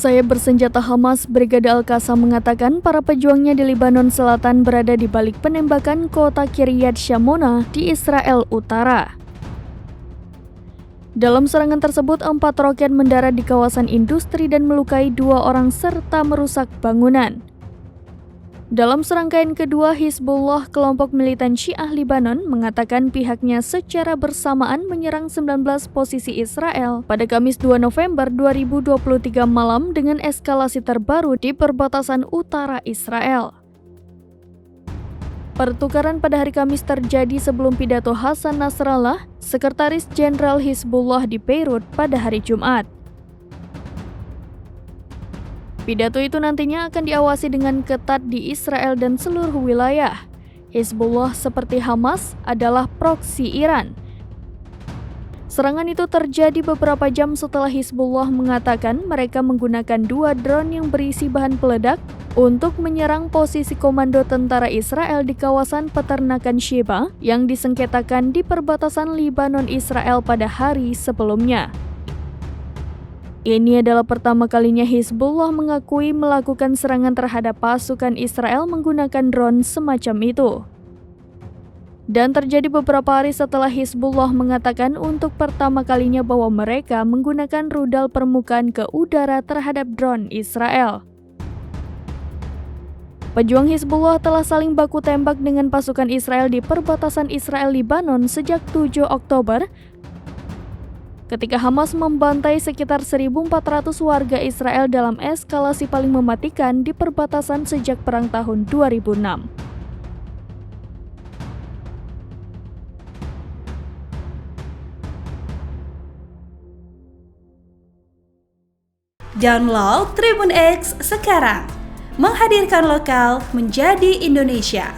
Sayap bersenjata Hamas Brigade Al-Qassam mengatakan para pejuangnya di Lebanon Selatan berada di balik penembakan kota Kiryat Shmona di Israel Utara. Dalam serangan tersebut, 4 roket mendarat di kawasan industri dan melukai 2 orang serta merusak bangunan. Dalam serangkaian kedua, Hizbullah, kelompok militan Syiah Lebanon, mengatakan pihaknya secara bersamaan menyerang 19 posisi Israel pada Kamis 2 November 2023 malam dengan eskalasi terbaru di perbatasan utara Israel. Pertukaran pada hari Kamis terjadi sebelum pidato Hasan Nasrallah, Sekretaris Jenderal Hizbullah di Beirut pada hari Jumat. Pidato itu nantinya akan diawasi dengan ketat di Israel dan seluruh wilayah. Hizbullah seperti Hamas adalah proksi Iran. Serangan itu terjadi beberapa jam setelah Hizbullah mengatakan mereka menggunakan 2 drone yang berisi bahan peledak untuk menyerang posisi komando tentara Israel di kawasan peternakan Sheba yang disengketakan di perbatasan Lebanon Israel pada hari sebelumnya. Ini adalah pertama kalinya Hizbullah mengakui melakukan serangan terhadap pasukan Israel menggunakan drone semacam itu. Dan terjadi beberapa hari setelah Hizbullah mengatakan untuk pertama kalinya bahwa mereka menggunakan rudal permukaan ke udara terhadap drone Israel. Pejuang Hizbullah telah saling baku tembak dengan pasukan Israel di perbatasan Israel-Lebanon sejak 7 Oktober, ketika Hamas membantai sekitar 1.400 warga Israel dalam eskalasi paling mematikan di perbatasan sejak perang tahun 2006. Download Tribun X sekarang, menghadirkan lokal menjadi Indonesia.